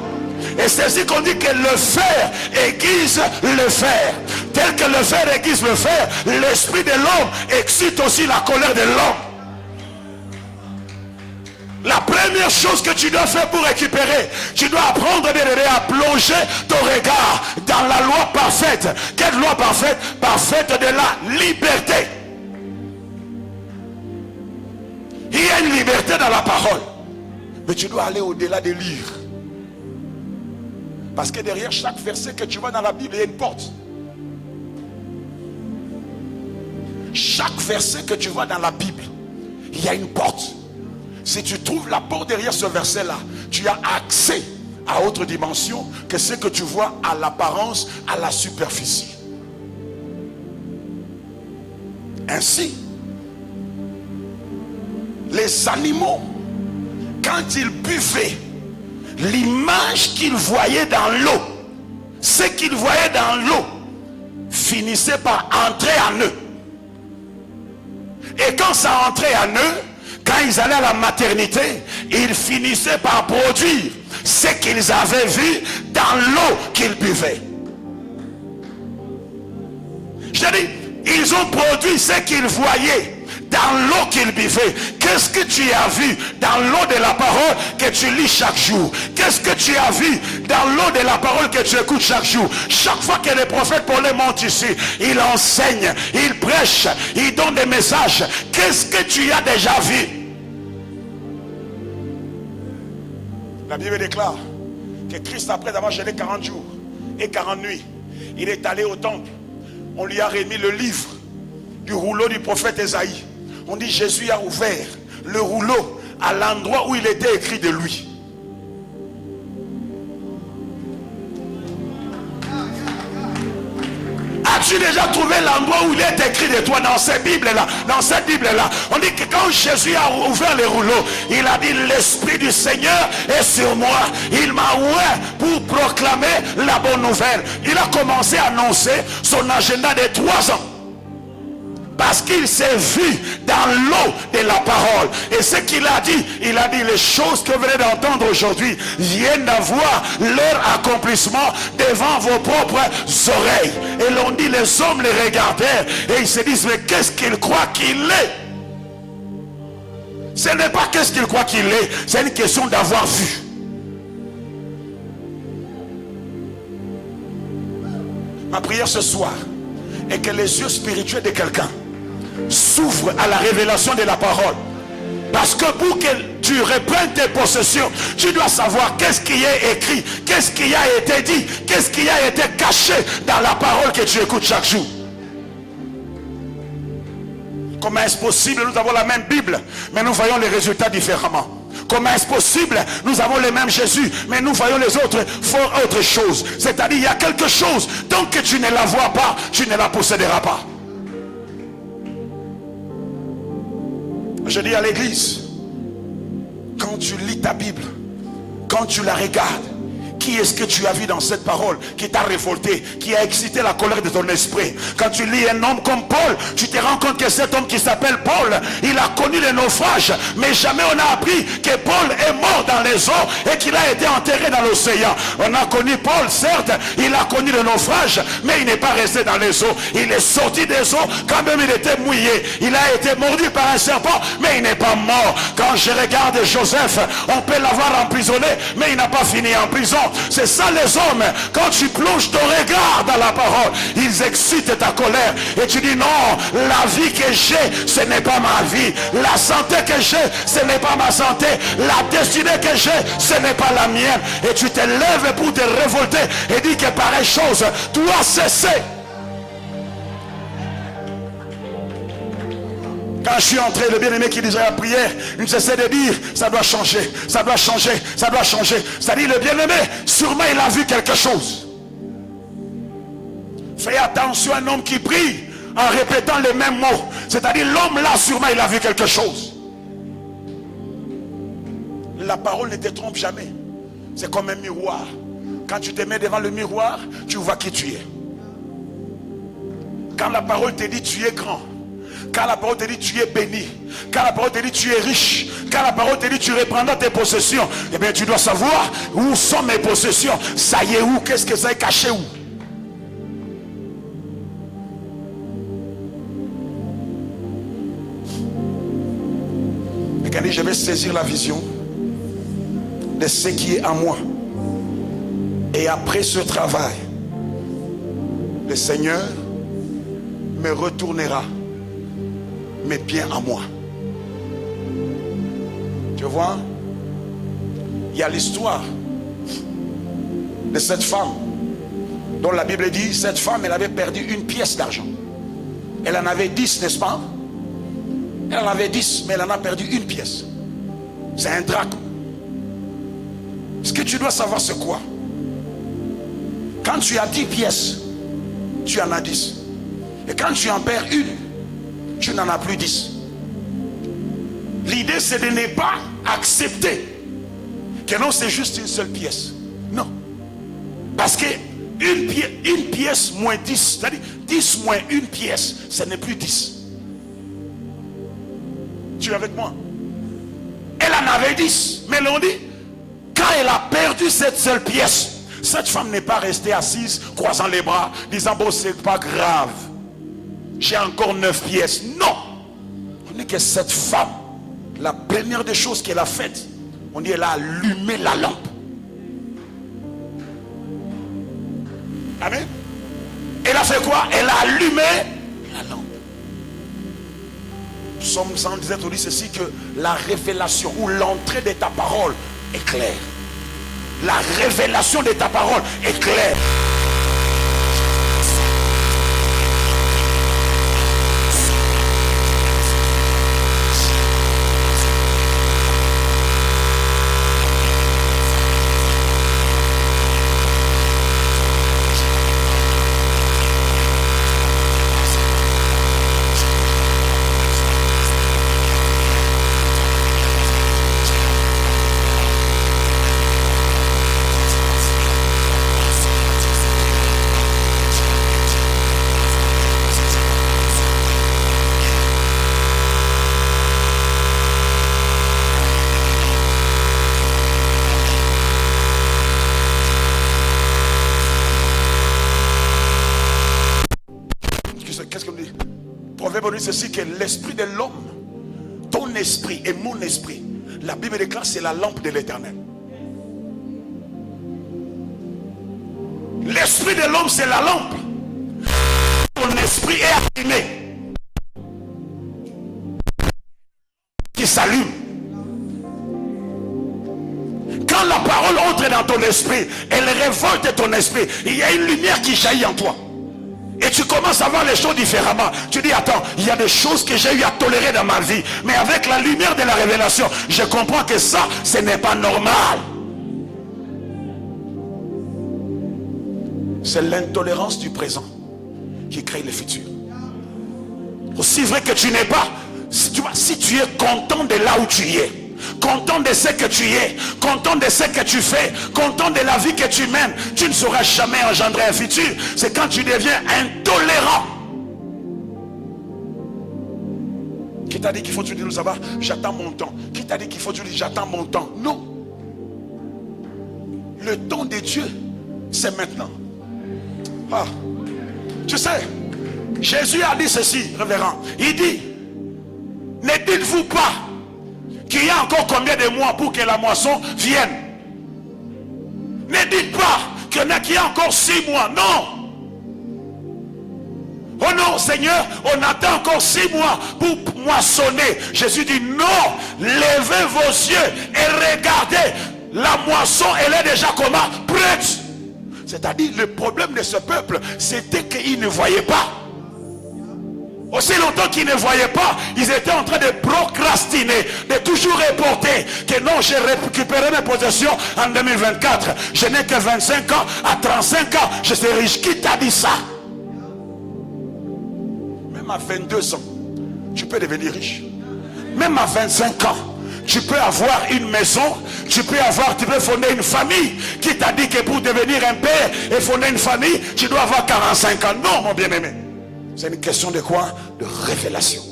Et c'est ainsi qu'on dit que le fer aiguise le fer. Tel que le fer aiguise le fer, l'esprit de l'homme excite aussi la colère de l'homme. La première chose que tu dois faire pour récupérer, tu dois apprendre à plonger ton regard dans la loi parfaite. Quelle loi parfaite? Parfaite de la liberté. Il y a une liberté dans la parole, mais tu dois aller au-delà de lire. Parce que derrière chaque verset que tu vois dans la Bible, il y a une porte. Chaque verset que tu vois dans la Bible, il y a une porte. Si tu trouves la porte derrière ce verset-là, tu as accès à autre dimension que ce que tu vois à l'apparence, à la superficie. Ainsi, les animaux, quand ils buvaient, l'image qu'ils voyaient dans l'eau ce qu'ils voyaient dans l'eau finissait par entrer en eux. Et quand ça entrait en eux, quand ils allaient à la maternité, ils finissaient par produire ce qu'ils avaient vu dans l'eau qu'ils buvaient. Je dis, ils ont produit ce qu'ils voyaient dans l'eau qu'ils buvaient. Qu'est-ce que tu as vu dans l'eau de la parole que tu lis chaque jour? Qu'est-ce que tu as vu dans l'eau de la parole que tu écoutes chaque jour? Chaque fois que le prophète Paul monte ici, il enseigne, il prêche, il donne des messages. Qu'est-ce que tu as déjà vu? La Bible déclare que Christ, après avoir jeûné 40 jours et 40 nuits, il est allé au temple. On lui a remis le livre du rouleau du prophète Ésaïe. On dit Jésus a ouvert le rouleau à l'endroit où il était écrit de lui. As-tu déjà trouvé l'endroit où il est écrit de toi dans cette Bible-là? Dans cette Bible-là, on dit que quand Jésus a ouvert le rouleau, il a dit l'Esprit du Seigneur est sur moi. Il m'a ouvert pour proclamer la bonne nouvelle. Il a commencé à annoncer son agenda de 3 ans. Parce qu'il s'est vu dans l'eau de la parole. Et ce qu'il a dit, il a dit les choses que vous venez d'entendre aujourd'hui viennent d'avoir leur accomplissement devant vos propres oreilles. Et l'on dit, les hommes les regardèrent et ils se disent, mais qu'est-ce qu'il croit qu'il est? Ce n'est pas qu'est-ce qu'il croit qu'il est, c'est une question d'avoir vu. Ma prière ce soir est que les yeux spirituels de quelqu'un s'ouvre à la révélation de la parole. Parce que pour que tu reprennes tes possessions, tu dois savoir qu'est-ce qui est écrit, qu'est-ce qui a été dit, qu'est-ce qui a été caché dans la parole que tu écoutes chaque jour. Comment est-ce possible? Nous avons la même Bible, mais nous voyons les résultats différemment. Comment est-ce possible? Nous avons le même Jésus, mais nous voyons les autres font autre chose. C'est-à-dire, il y a quelque chose, tant que tu ne la vois pas, tu ne la posséderas pas. Je dis à l'église, quand tu lis ta Bible, quand tu la regardes, qui est-ce que tu as vu dans cette parole qui t'a révolté, qui a excité la colère de ton esprit? Quand tu lis un homme comme Paul, tu te rends compte que cet homme qui s'appelle Paul, il a connu le naufrage, mais jamais on a appris que Paul est mort dans les eaux et qu'il a été enterré dans l'océan. On a connu Paul, certes, il a connu le naufrage, mais il n'est pas resté dans les eaux. Il est sorti des eaux, quand même il était mouillé. Il a été mordu par un serpent, mais il n'est pas mort. Quand je regarde Joseph, on peut l'avoir emprisonné, mais il n'a pas fini en prison. C'est ça les hommes, quand tu plonges ton regard dans la parole, ils excitent ta colère et tu dis non, la vie que j'ai, ce n'est pas ma vie, la santé que j'ai, ce n'est pas ma santé, la destinée que j'ai, ce n'est pas la mienne, et tu te lèves pour te révolter et dis que pareille chose doit cesser. Quand je suis entré, le bien-aimé qui disait la prière, il ne cessait de dire, ça doit changer, ça doit changer, ça doit changer. C'est-à-dire, le bien-aimé, sûrement il a vu quelque chose. Fais attention à un homme qui prie en répétant les mêmes mots. C'est-à-dire, l'homme là, sûrement il a vu quelque chose. La parole ne te trompe jamais. C'est comme un miroir. Quand tu te mets devant le miroir, tu vois qui tu es. Quand la parole te dit, tu es grand. Quand la parole te dit tu es béni, quand la parole te dit tu es riche, quand la parole te dit tu reprendras tes possessions, eh bien tu dois savoir où sont mes possessions. Ça y est où? Qu'est-ce que ça est caché où? Et quand je vais saisir la vision de ce qui est en moi, et après ce travail, le Seigneur me retournera mais bien à moi. Tu vois, il y a l'histoire de cette femme dont la Bible dit, cette femme, elle avait perdu une pièce d'argent. Elle en avait 10, n'est-ce pas? Elle en avait 10, mais elle en a perdu une pièce. C'est un drachme. Ce que tu dois savoir, c'est quoi? Quand tu as 10 pièces, tu en as 10. Et quand tu en perds une, tu n'en as plus 10. L'idée, c'est de ne pas accepter que non, c'est juste une seule pièce. Non. Parce que Une pièce moins 10, c'est-à-dire 10 moins une pièce, ce n'est plus 10. Tu es avec moi? Elle en avait 10, mais l'on dit, quand elle a perdu cette seule pièce, cette femme n'est pas restée assise, croisant les bras, disant, bon, c'est pas grave, j'ai encore 9 pièces. Non! On dit que cette femme, la première des choses qu'elle a faites, on dit, elle a allumé la lampe. Amen. Elle a fait quoi? Elle a allumé la lampe. Psaume 117, on dit ceci, que la révélation ou l'entrée de ta parole est claire. La révélation de ta parole est claire. Ceci, que l'esprit de l'homme, ton esprit et mon esprit, la Bible déclare, c'est la lampe de l'Éternel. L'esprit de l'homme, c'est la lampe. Ton esprit est allumé, qui s'allume. Quand la parole entre dans ton esprit, elle révolte ton esprit. Il y a une lumière qui jaillit en toi. Et tu commences à voir les choses différemment. Tu dis, attends, il y a des choses que j'ai eu à tolérer dans ma vie. Mais avec la lumière de la révélation, je comprends que ça, ce n'est pas normal. C'est l'intolérance du présent qui crée le futur. Aussi vrai que tu n'es pas, si tu es content de là où tu es, content de ce que tu es, content de ce que tu fais, content de la vie que tu mènes, tu ne sauras jamais engendrer un futur. C'est quand tu deviens intolérant. Qui t'a dit qu'il faut te dire, ça va, j'attends mon temps? Qui t'a dit qu'il faut te dire, j'attends mon temps? Non. Le temps de Dieu, c'est maintenant. Ah. Tu sais, Jésus a dit ceci, révérend. Il dit, ne dites-vous pas qu'il y a encore combien de mois pour que la moisson vienne? Ne dites pas qu'il y a encore 6 mois. Non. Oh non, Seigneur, on attend encore 6 mois pour moissonner. Jésus dit non. Levez vos yeux et regardez. La moisson, elle est déjà comment? Prête. C'est-à-dire, le problème de ce peuple, c'était qu'ils ne voyaient pas. Aussi longtemps qu'ils ne voyaient pas, ils étaient en train de procrastiner, de toujours reporter que non, j'ai récupéré mes possessions en 2024. Je n'ai que 25 ans, à 35 ans, je suis riche. Qui t'a dit ça? Même à 22 ans, tu peux devenir riche. Même à 25 ans, tu peux avoir une maison, tu peux fonder une famille. Qui t'a dit que pour devenir un père et fonder une famille, tu dois avoir 45 ans? Non, mon bien-aimé. C'est une question de quoi? De révélation.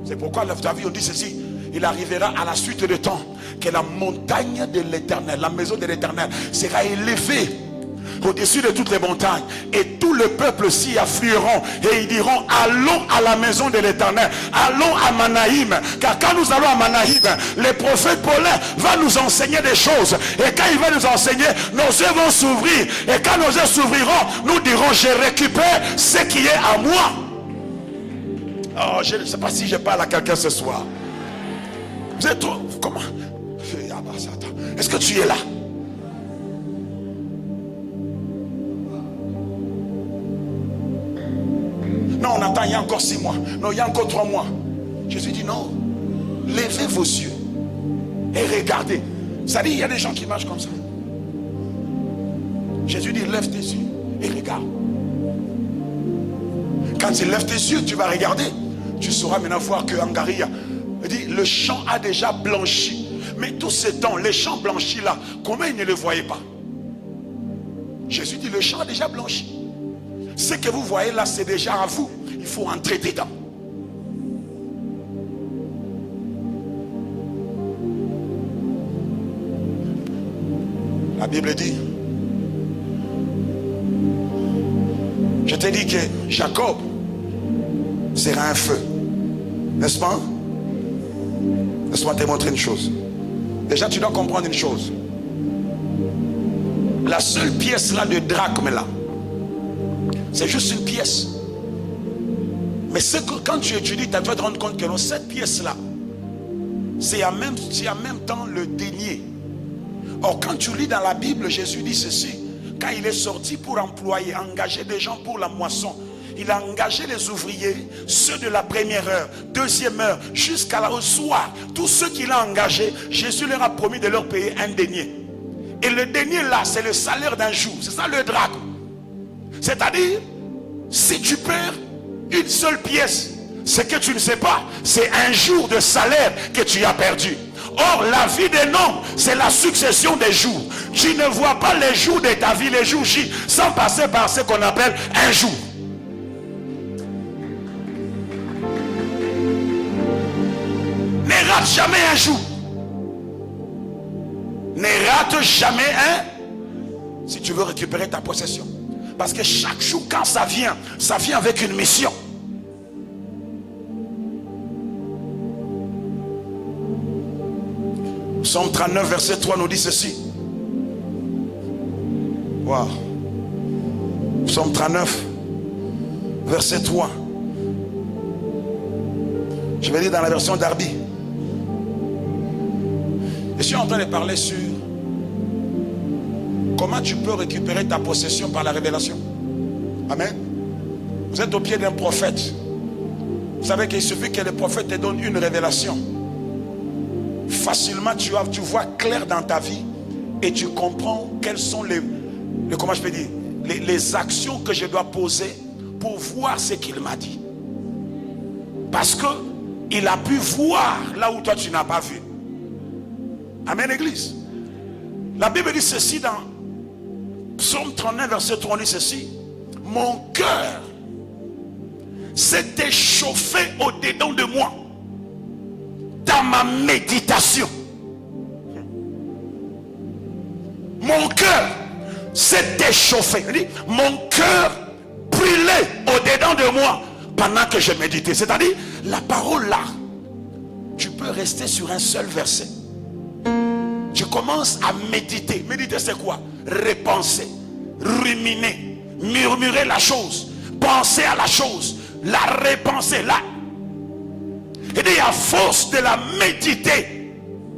C'est pourquoi dans ta vie on dit ceci. Il arrivera à la suite de temps que la montagne de l'Éternel, la maison de l'Éternel sera élevée au-dessus de toutes les montagnes. Et tout le peuple s'y afflueront. Et ils diront, allons à la maison de l'Éternel. Allons à Manaïm. Car quand nous allons à Manaïm, le prophète Paulin va nous enseigner des choses. Et quand il va nous enseigner, nos yeux vont s'ouvrir. Et quand nos yeux s'ouvriront, nous dirons, je récupère ce qui est à moi. Oh, je ne sais pas si je parle à quelqu'un ce soir. Vous êtes trop... Comment? Est-ce que tu es là? Non, on attend, il y a encore 6 mois. Non, il y a encore 3 mois. Jésus dit non. Levez vos yeux et regardez. Ça dit, il y a des gens qui marchent comme ça. Jésus dit, lève tes yeux et regarde. Quand tu lèves tes yeux, tu vas regarder. Tu sauras maintenant voir que Angaria dit, le champ a déjà blanchi. Mais tout ce temps, les champs blanchis là, comment ils ne le voyaient pas? Jésus dit, le champ a déjà blanchi. Ce que vous voyez là, c'est déjà à vous. Il faut entrer dedans. La Bible dit, je t'ai dit que Jacob sera un feu. N'est-ce pas? Laisse-moi te montrer une chose. Déjà, tu dois comprendre une chose. La seule pièce là de drachme là, c'est juste une pièce. Mais ce que quand tu étudies, tu vas te rendre compte que non, cette pièce là, c'est en même temps le denier. Or, quand tu lis dans la Bible, Jésus dit ceci. Quand il est sorti pour employer, engager des gens pour la moisson, il a engagé les ouvriers, ceux de la première heure, deuxième heure, jusqu'à au soir. Tous ceux qu'il a engagés, Jésus leur a promis de leur payer un denier. Et le denier là, c'est le salaire d'un jour. C'est ça le drachme. C'est-à-dire, si tu perds une seule pièce, ce que tu ne sais pas, c'est un jour de salaire que tu as perdu. Or, la vie d'un homme, c'est la succession des jours. Tu ne vois pas les jours de ta vie, les jours J, sans passer par ce qu'on appelle un jour. Ne rate jamais un jour. Ne rate jamais un. Si tu veux récupérer ta possession. Parce que chaque jour, quand ça vient avec une mission. Psaume 39, verset 3 nous dit ceci. Wow. Psaume 39, verset 3. Je vais lire dans la version Darby. Je suis en train de parler sur comment tu peux récupérer ta possession par la révélation. Amen. Vous êtes au pied d'un prophète. Vous savez qu'il suffit que le prophète te donne une révélation. Facilement tu vois clair dans ta vie et tu comprends quelles sont comment je peux dire, les actions que je dois poser pour voir ce qu'il m'a dit. Parce que il a pu voir là où toi tu n'as pas vu. Amen, église. La Bible dit ceci dans Psaume 39, verset 3, on dit ceci. Mon cœur s'est échauffé au-dedans de moi dans ma méditation. Mon cœur s'est échauffé. Il dit, mon cœur brûlait au-dedans de moi pendant que je méditais. C'est-à-dire, la parole là, tu peux rester sur un seul verset. Tu commences à méditer. Méditer c'est quoi? Repenser, ruminer, murmurer la chose, penser à la chose, la repenser là. Il dit, à force de la méditer,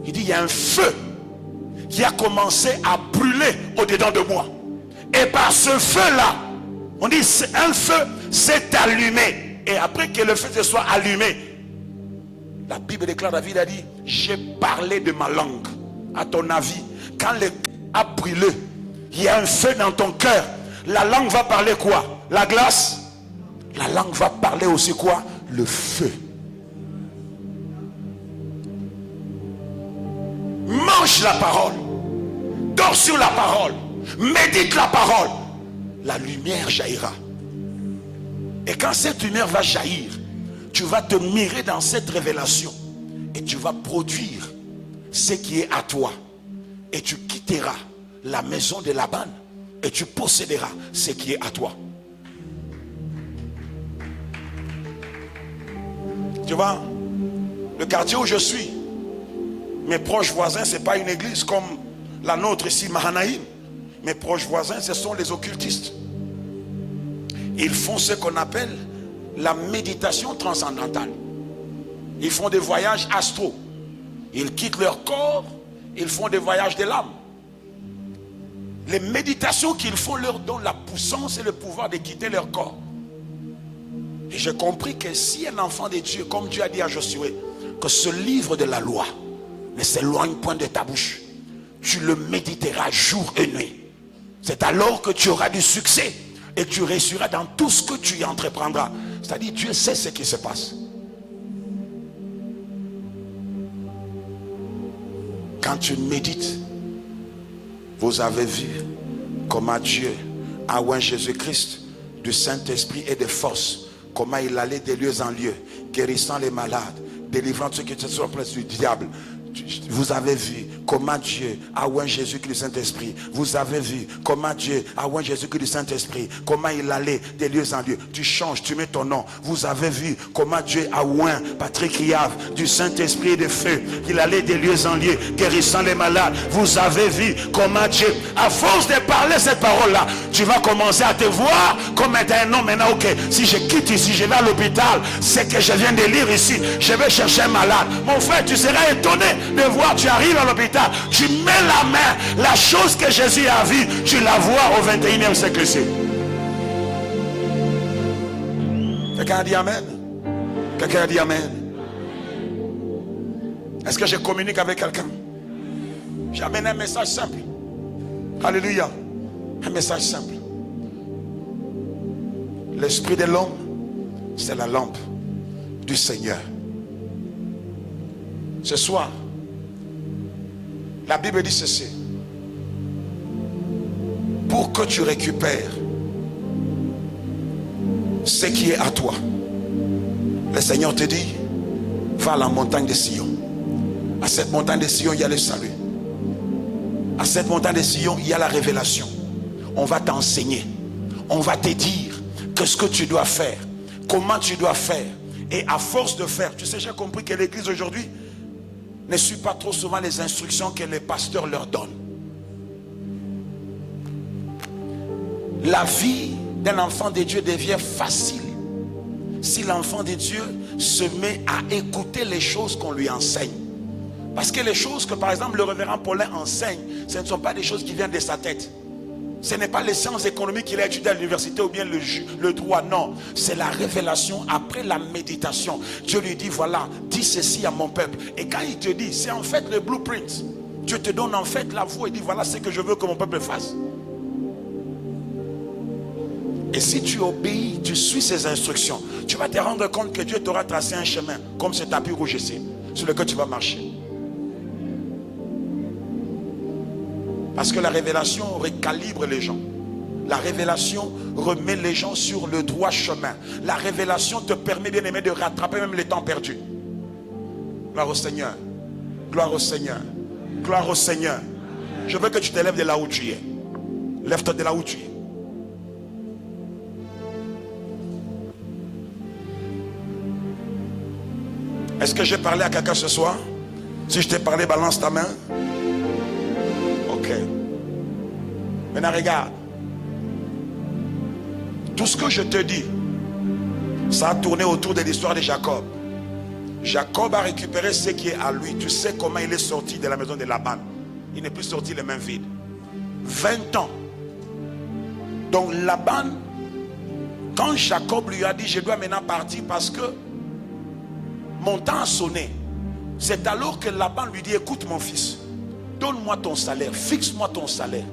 il dit, il y a un feu qui a commencé à brûler au-dedans de moi. Et par ce feu-là, on dit, un feu s'est allumé. Et après que le feu se soit allumé, la Bible déclare, David a dit, j'ai parlé de ma langue. À ton avis, quand le a brûlé, il y a un feu dans ton cœur. La langue va parler quoi? La glace? La langue va parler aussi quoi? Le feu. Mange la parole, dors sur la parole, médite la parole, la lumière jaillira. Et quand cette lumière va jaillir, tu vas te mirer dans cette révélation et tu vas produire ce qui est à toi. Et tu quitteras la maison de Laban et tu posséderas ce qui est à toi. Tu vois, le quartier où je suis, mes proches voisins, ce n'est pas une église comme la nôtre ici, Mahanaïm. Mes proches voisins, ce sont les occultistes. Ils font ce qu'on appelle la méditation transcendantale. Ils font des voyages astraux. Ils quittent leur corps, ils font des voyages de l'âme. Les méditations qu'ils font leur donnent la puissance et le pouvoir de quitter leur corps. Et j'ai compris que si un enfant de Dieu, comme Dieu a dit à Josué, que ce livre de la loi ne s'éloigne point de ta bouche, tu le méditeras jour et nuit. C'est alors que tu auras du succès et que tu réussiras dans tout ce que tu y entreprendras. C'est-à-dire, Dieu sait ce qui se passe. Quand tu médites, vous avez vu comment Dieu a oint Jésus-Christ du Saint-Esprit et de force, comment il allait de lieu en lieu, guérissant les malades, délivrant ceux qui étaient sur la place du diable. Vous avez vu comment Dieu a oint Jésus-Christ du Saint-Esprit. Vous avez vu comment Dieu a oint Jésus-Christ du Saint-Esprit. Comment il allait de lieu en lieu. Tu changes, tu mets ton nom. Vous avez vu comment Dieu a oint Patrick Riave du Saint-Esprit et de feu. Il allait de lieu en lieu, guérissant les malades. Vous avez vu comment Dieu, à force de parler cette parole-là, tu vas commencer à te voir comme étant un homme. Maintenant, ok, si je quitte ici, je vais à l'hôpital, c'est que je viens de lire ici, je vais chercher un malade. Mon frère, tu seras étonné de voir, tu arrives à l'hôpital, tu mets la main, la chose que Jésus a vue, tu la vois au 21e siècle ici. Quelqu'un a dit Amen? Quelqu'un a dit Amen? Est-ce que je communique avec quelqu'un? J'amène un message simple. Alléluia. Un message simple. L'esprit de l'homme, c'est la lampe du Seigneur. Ce soir, la Bible dit ceci: pour que tu récupères ce qui est à toi, le Seigneur te dit, va à la montagne de Sion. À cette montagne de Sion, il y a le salut. À cette montagne de Sion, il y a la révélation. On va t'enseigner, on va te dire que ce que tu dois faire, comment tu dois faire. Et à force de faire, tu sais, j'ai compris que l'église aujourd'hui ne suit pas trop souvent les instructions que les pasteurs leur donnent. La vie d'un enfant de Dieu devient facile si l'enfant de Dieu se met à écouter les choses qu'on lui enseigne. Parce que les choses que par exemple le révérend Paulin enseigne, ce ne sont pas des choses qui viennent de sa tête. Ce n'est pas les sciences économiques qu'il a étudiées à l'université ou bien le droit, non. C'est la révélation après la méditation. Dieu lui dit, voilà, dis ceci à mon peuple. Et quand il te dit, c'est en fait le blueprint. Dieu te donne en fait la voie et dit, voilà ce que je veux que mon peuple fasse. Et si tu obéis, tu suis ses instructions, tu vas te rendre compte que Dieu t'aura tracé un chemin, comme ce tapis rouge ici, sur lequel tu vas marcher. Parce que la révélation recalibre les gens. La révélation remet les gens sur le droit chemin. La révélation te permet, bien aimé, de rattraper même les temps perdus. Gloire au Seigneur. Gloire au Seigneur. Gloire au Seigneur. Je veux que tu te lèves de là où tu es. Lève-toi de là où tu es. Est-ce que j'ai parlé à quelqu'un ce soir? Si je t'ai parlé, balance ta main. Ok. Maintenant regarde. Tout ce que je te dis, ça a tourné autour de l'histoire de Jacob. Jacob a récupéré ce qui est à lui. Tu sais comment il est sorti de la maison de Laban. Il n'est plus sorti les mains vides. 20 ans. Donc Laban, quand Jacob lui a dit, je dois maintenant partir parce que mon temps a sonné, c'est alors que Laban lui dit, écoute mon fils, donne-moi ton salaire, fixe-moi ton salaire.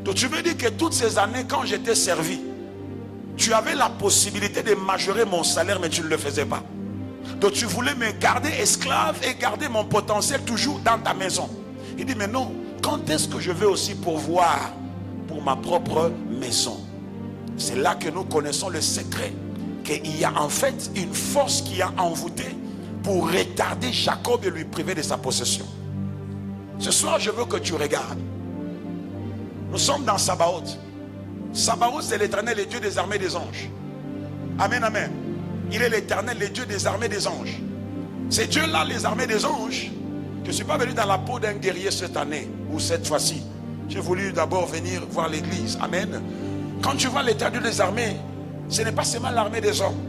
Donc tu veux dire que toutes ces années, quand j'étais servi, tu avais la possibilité de majorer mon salaire, mais tu ne le faisais pas. Donc tu voulais me garder esclave et garder mon potentiel toujours dans ta maison. Il dit, mais non, quand est-ce que je vais aussi pourvoir pour ma propre maison? C'est là que nous connaissons le secret, qu'il y a en fait une force qui a envoûté pour retarder Jacob et lui priver de sa possession. Ce soir, je veux que tu regardes. Nous sommes dans Sabaoth. Sabaoth, c'est l'Éternel, le Dieu des armées des anges. Amen, amen. Il est l'Éternel, le Dieu des armées des anges. C'est Dieu-là, les armées des anges. Je ne suis pas venu dans la peau d'un guerrier cette année ou cette fois-ci. J'ai voulu d'abord venir voir l'église. Amen. Quand tu vois l'Éternel des armées, ce n'est pas seulement l'armée des hommes.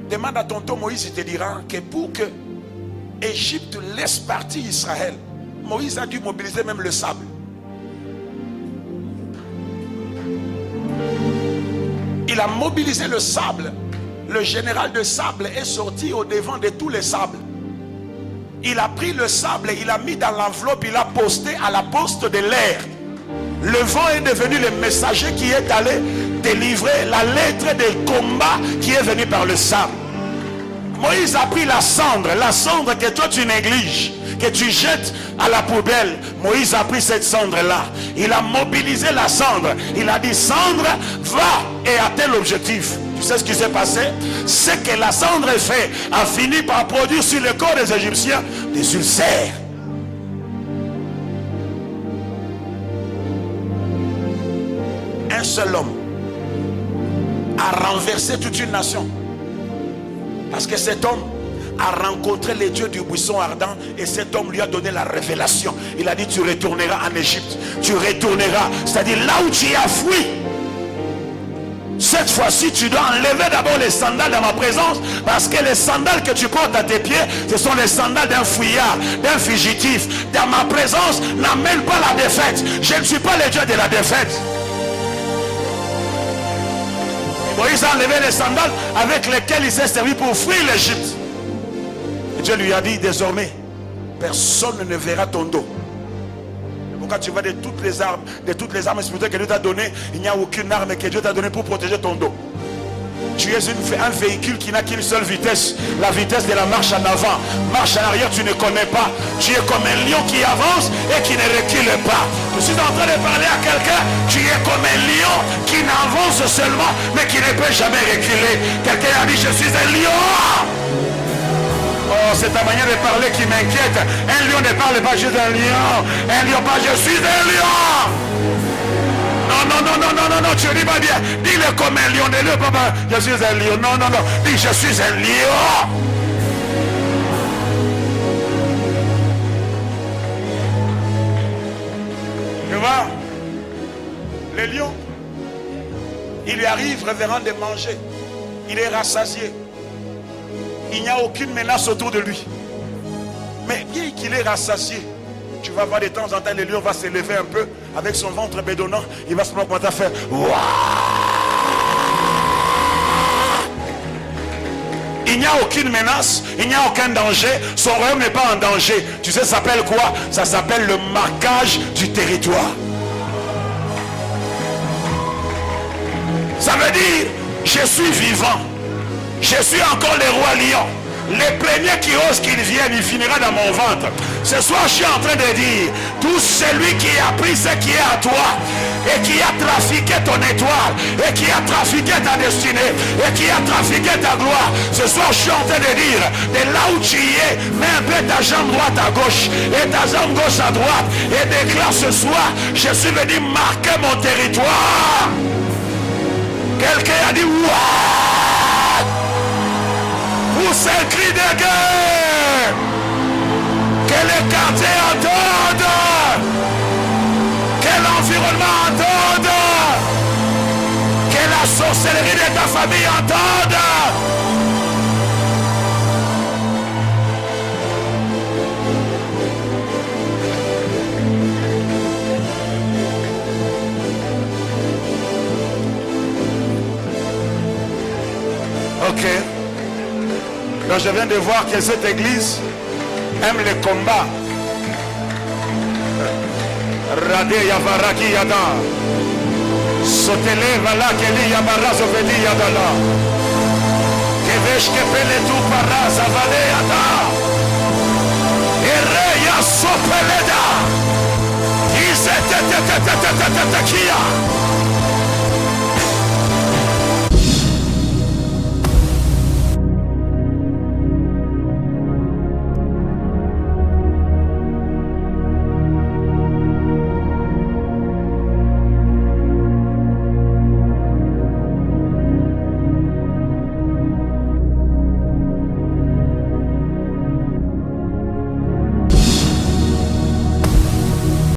Demande à tonton Moïse, il te dira que pour que Égypte laisse partir Israël, Moïse a dû mobiliser même le sable. Il a mobilisé le sable. Le général de sable est sorti au devant de tous les sables. Il a pris le sable, il l'a mis dans l'enveloppe, il l'a posté à la poste de l'air. Le vent est devenu le messager qui est allé délivrer la lettre de combat qui est venue par le sable. Moïse a pris la cendre que toi tu négliges, que tu jettes à la poubelle. Moïse a pris cette cendre-là. Il a mobilisé la cendre. Il a dit, cendre, va et atteins l'objectif. Tu sais ce qui s'est passé? C'est que la cendre fait a fini par produire sur le corps des Égyptiens des ulcères. Un seul homme a renversé toute une nation. Parce que cet homme a rencontré les dieux du buisson ardent et cet homme lui a donné la révélation. Il a dit, tu retourneras en Égypte. Tu retourneras, c'est-à-dire là où tu as fui. Cette fois-ci, tu dois enlever d'abord les sandales dans ma présence, parce que les sandales que tu portes à tes pieds, ce sont les sandales d'un fouillard, d'un fugitif. Dans ma présence, n'amène pas la défaite. Je ne suis pas le Dieu de la défaite. Moïse a enlevé les sandales avec lesquelles il s'est servi pour fuir l'Égypte. Et Dieu lui a dit, désormais, personne ne verra ton dos. Pourquoi tu vois de toutes les armes spirituelles que Dieu t'a données, il n'y a aucune arme que Dieu t'a donnée pour protéger ton dos. Tu es un véhicule qui n'a qu'une seule vitesse, la vitesse de la marche en avant. Marche en arrière, tu ne connais pas. Tu es comme un lion qui avance et qui ne recule pas. Je suis en train de parler à quelqu'un. Tu es comme un lion qui n'avance seulement, mais qui ne peut jamais reculer. Quelqu'un a dit, je suis un lion. Oh, c'est ta manière de parler qui m'inquiète. Un lion ne parle pas, je suis un lion. Un lion pas, je suis un lion. Non, tu dis pas bien. Dis-le comme un lion. Ne le pas, je suis un lion. Non. Dis, je suis un lion. Tu vois, le lion, il lui arrive révérend de manger. Il est rassasié. Il n'y a aucune menace autour de lui. Mais bien qu'il est rassasié, tu vas voir de temps en temps, le lion va se lever un peu avec son ventre bédonnant. Il va se prendre à faire. Ouah! Il n'y a aucune menace, il n'y a aucun danger. Son royaume n'est pas en danger. Tu sais, ça s'appelle quoi? Ça s'appelle le marquage du territoire. Ça veut dire, je suis vivant. Je suis encore le roi lion. Les premiers qui osent qu'il vienne, il finira dans mon ventre. Ce soir, je suis en train de dire, tout celui qui a pris ce qui est à toi et qui a trafiqué ton étoile et qui a trafiqué ta destinée et qui a trafiqué ta gloire, ce soir, je suis en train de dire, de là où tu es, mets un peu ta jambe droite à gauche et ta jambe gauche à droite et déclare ce soir, je suis venu marquer mon territoire. Quelqu'un a dit, ouah! Pousse un cri de guerre. Que les quartiers entendent. Que l'environnement entende. Que la sorcellerie de ta famille entende. Ok. Donc je viens de voir que cette église aime le combat. Radé Yavaraki Yada. Sotele Valakeli Yabara Zoveli Yadala. Kevesh Kepele tu para Zavale Yada. Ereya Sopeleda. Isetetetetetetetekia.